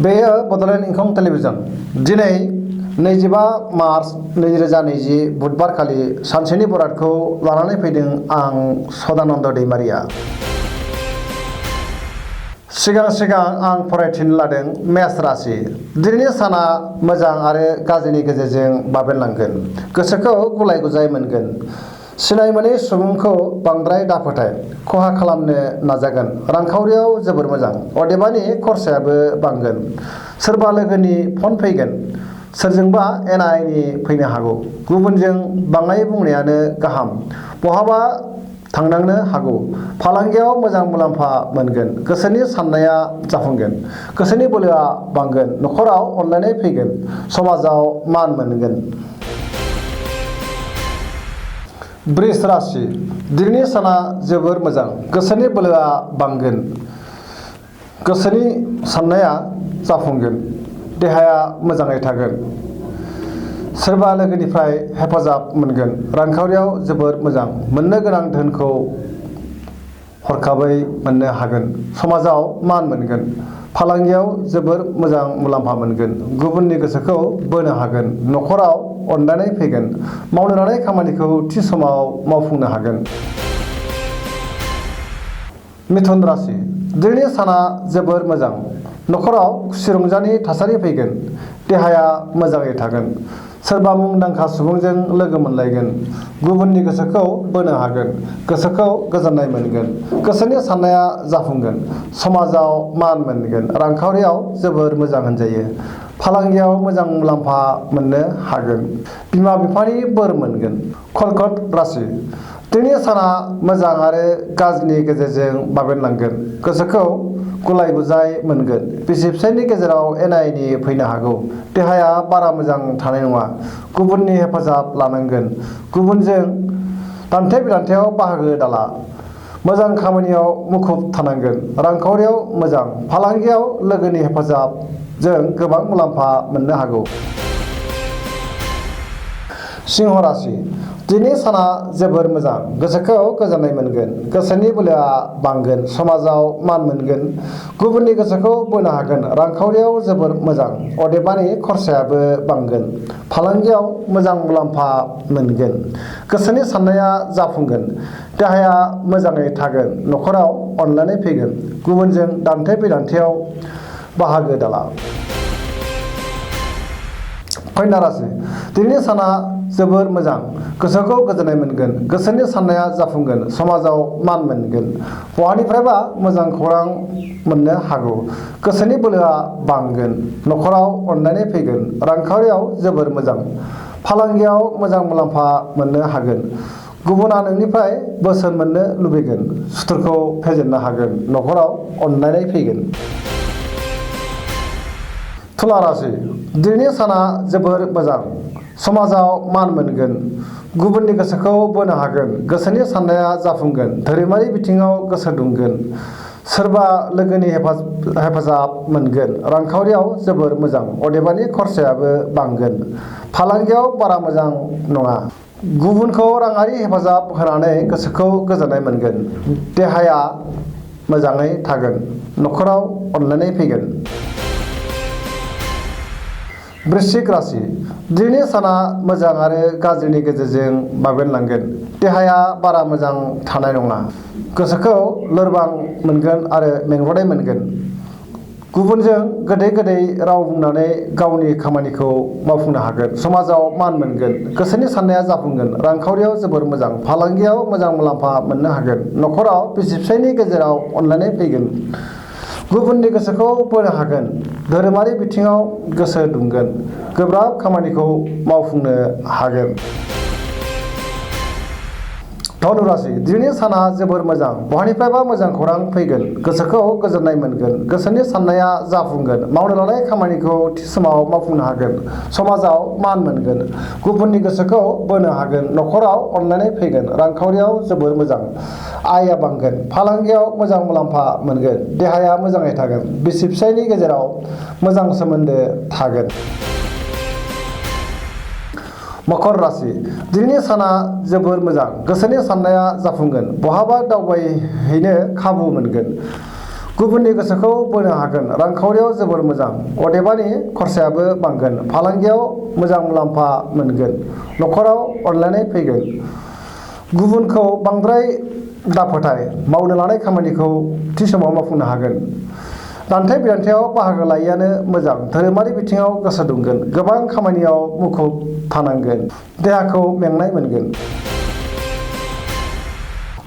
बेयो बड'लेण्ड इंखं टेलिभिजन दिनै 25 मार्च 2020 बुधबार खालि सानसेनि बरादखौ लानानै फैदों आं सदानन्द दैमारिया। सिगां आं फरायथिनो लादों मेष राशि। दिनैनि साना मोजां आरो गाज्रिनि गेजेरजों बाबेनलांगोन। गोसोखौ गुलाय गुजाय मोनगोन। सिनाय मोनै सुबुंखौ बांद्राय दाफोथाय, खहा खालामनो नाजागोन। रांखावरियाव जोबोर मोजां, अदेबानि खरसायाबो बांगोन। सोरबा लोगोनि फन फैगोन, सोरजोंबा एना एनि फैनो हागौ। गुबुनजों बाङाय बुंनायानो गाहाम, बहाबा थांनांनो हागौ। फालांगियाव मोजां मुलाम्फा मोनगोन। गोसोनि साननाया जाफुंगोन। गोसोनि बोलोआ बांगोन। न'खराव अनलायनाय फैगोन। समाजाव मान मोनगोन। वृष राशि। दिनैनि साना जोबोर मोजां। गोसोनि बोलोआ बांगोन। गोसोनि साननाया जाफुंगोन। देहाया मोजाङै थागोन। सोरबा लोगोनिफ्राय हेफाजाब मोनगोन। रांखावरियाव जोबोर मोजां। मोननो गोनां धोनखौ हरखाबै मोननो हागोन। समाजाव मान मोनगोन। फालांगियाव जोबोर मोजां मुलाम्फा मोनगोन। गुबुननि गोसोखौ बोनो हागोन। न'खराव अनलायनाय फैगोन। मावनो लानाय खामानिखौ थि समाव मावफुंनो हागोन। मिथुन राशि। दिनैनि साना जोबोर मोजां। न'खराव खुसि रंजानि थासारि फैगोन। देहाया मोजाङै थागोन। सोरबा मुंदांखा सुबुंजों लोगो मोनलायगोन। गुबुननि गोसोखौ बोनो हागोन। गोसोखौ गोजोननाय मोनगोन। गोसोनि साननाया जाफुंगोन। समाजाव मान मोनगोन। रांखावरियाव जोबोर मोजां होनजायो। फालांगियाव मोजां मुलाम्फा मोननो हागोन। बिमा बिफानि बोर मोनगोन। कर्कट राशि। दिनैनि साना मोजां आरो गाज्रिनि गेजेरजों बाबेनलांगोन। गोसोखौ गुलाय गुजाय मोनगोन। बिसि फिसायनि गेजेराव एना एनि फैनो हागौ। देहाया बारा मोजां थानाय नङा। गुबुननि हेफाजाब लानांगोन। गुबुनजों दान्थे बिदान्थेयाव बाहागो दाला। मोजां खामानियाव मुखुब थानांगोन। रांखावरियाव मोजां। फालांगियाव लोगोनि हेफाजाबजों गोबां मुलाम्फा मोननो हागौ। सिंह राशि। दिनैनि साना जोबोर मोजां। गोसोखौ गोजोननाय मोनगोन। गोसोनि बोलोआ बांगोन। समाजाव मान मोनगोन। गुबुननि गोसोखौ बोनो हागोन। रांखावरियाव जोबोर मोजां, अदेबानि खरसायाबो बांगोन। फालांगियाव मोजां मुलाम्फा मोनगोन। गोसोनि साननाया जाफुंगोन। देहाया मोजाङै थागोन। न'खराव अनलायनाय फैगोन। गुबुनजों दान्थे बिदान्थेयाव बाहागो दाला। कन्या राशि। दिनैनि साना जोबोर मोजां। गोसोखौ गोजोननाय मोनगोन। गोसोनि साननाया जाफुंगोन। समाजाव मान मोनगोन। बहानिफ्रायबा मोजां खौरां मोननो हागौ। गोसोनि बोलोआ बांगोन। न'खराव अनलायनाय फैगोन। रांखावरियाव जोबोर मोजां। फालांगियाव मोजां मुलाम्फा मोननो हागोन। गुबुना नोंनिफ्राय बोसोन मोननो लुबैगोन। सुथुरखौ फेजेननो हागोन। न'खराव अनलायनाय फैगोन। तुला राशि। दिनैनि साना जोबोर मोजां। समाजाव मान मोनगोन। गुबुननि गोसोखौ बोनो हागोन। गोसोनि साननाया जाफुंगोन। धोरोमारि बिथिङाव गोसो दुंगोन। सोरबा लोगोनि हेफाजाब मोनगोन। रांखावरियाव जोबोर मोजां, अदेबानि खरसायाबो बांगोन। फालांगियाव बारा मोजां नङा। गुबुनखौ राङारि हेफाजाब होनानै गोसोखौ गोजोननाय मोनगोन। देहाया मोजाङै थागोन। न'खराव अनलायनाय फैगोन। वृश्चिक राशि। दिनैनि साना मोजां आरो गाज्रिनि गेजेरजों बाबेनलांगोन। देहाया बारा मोजां थानाय नङा। गोसोखौ लोरबां मोनगोन आरो मेंग्लिनाय मोनगोन। गुबुनजों गोदै राव बुंनानै गावनि खामानिखौ मावफुंनो हागोन। समाजाव मान मोनगोन। गोसोनि साननाया जाफुंगोन। रांखावरियाव जोबोर मोजां। फालांगियाव मोजां मुलाम्फा मोननो हागोन। न'खराव बिसि फिसायनि गेजेराव अनलायनाय फैगोन। गुबुननि गोसोखौ बोनो हागोन। धोरोमारि बिथिङाव गोसो दुंगोन। गोब्राब खामानिखौ मावफुंनो हागोन। धनु राशि। दिनैनि साना जोबोर मोजां। बहानिफ्रायबा मोजां खौरां फैगोन। गोसोखौ गोजोननाय मोनगोन। गोसोनि साननाया जाफुंगोन। मावनो लानाय खामानिखौ थि समाव मावफुंनो हागोन। समाजाव मान मोनगोन। गुबुननि गोसोखौ बोनो हागोन। न'खराव अनलायनाय फैगोन। रांखावरियाव जोबोर मोजां। आयआ बांगोन। फालांगियाव मोजां मुलाम्फा मोनगोन। देहाया मोजाङै थागोन। बिसि फिसायनि गेजेराव मोजां सोमोन्दो थागोन। मकर राशि। दिनैनि साना जोबोर मोजां। गोसोनि साननाया जाफुंगोन। बहाबा दावबायहैनो खाबु मोनगोन। गुबुननि गोसोखौ बोनो हागोन। रांखावरियाव जोबोर मोजां, अदेबानि खरसायाबो बांगोन। फालांगियाव मोजां मुलाम्फा मोनगोन। नखराव अनलायनाय फैगोन। गुबुनखौ बांद्राय दाफोथाय, मावनो लानाय खामानिखौ थि समाव मावफुंनो हागोन। दान्थे बिदान्थेयाव बाहागो लायैआनो मोजां। धोरोमारि बिथिङाव गोसो दुंगोन। गोबां खामानियाव मुखुब थानांगोन। देहाखौ मेंनाय मोनगोन।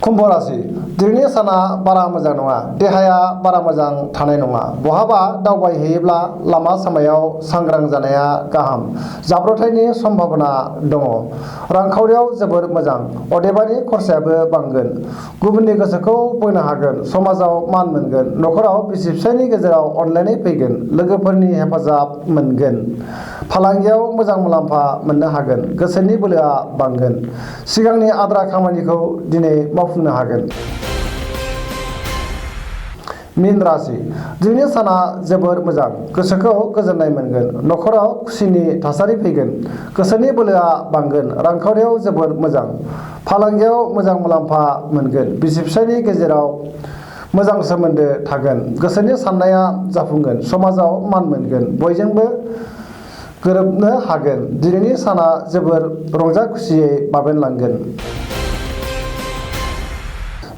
कुम्भ राशि दिनैनि साना बारा मोजां नङा। देहाया बारा मोजां थानाय नङा। बहाबा दावबायहैयोब्ला लामा सामायाव सांग्रां जानाया गाहाम। जाब्रबथायनि सम्भाबना दङ। रांखावरियाव जोबोर मोजां, अदेबानि खरसायाबो बांगोन। गुबुननि गोसोखौ बोनो हागोन। समाजाव मान मोनगोन। नखराव बिसि फिसायनि गेजेराव अनलायनाय फैगोन। लोगोफोरनि हेफाजाब मोनगोन। फालांगियाव मोजां मुलाम्फा मोननो हागोन। गोसोनि बोलोआ बांगोन। सिगांनि आद्रा खामानिखौ दिनै मावफुंनो हागोन। मीन राशि दिनैनि साना जोबोर मोजां। गोसोखौ गोजोननाय मोनगोन। नखराव खुसिनि थासारि फैगोन। गोसोनि बोलोआ बांगोन। रांखावरियाव जोबोर मोजां। फालांगियाव मोजां मुलाम्फा मोनगोन। बिसि फिसायनि गेजेराव मोजां सोमोन्दो थागोन। गोसोनि साननाया जाफुंगोन। समाजाव मान मोनगोन। बयजोंबो गोरोबनो हागोन। दिनैनि साना जोबोर रंजा खुसियै बाबेनलांगोन।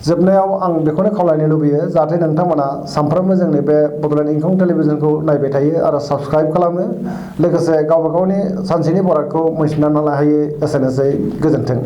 जोबनायाव आं बेखौनो खावलायनो लुबैयो जाहाथे नोंथांमोना सानफ्रोमबो जोंनि बे बड'लेण्ड इंखं टेलिभिजनखौ नायबाय थायो आरो साबस्क्राइब खालामो। लोगोसे गावबा गावनि सानसेनि बरागखौ मोनथिनानै लानो हायो। एसेनोसै, गोजोन्थों।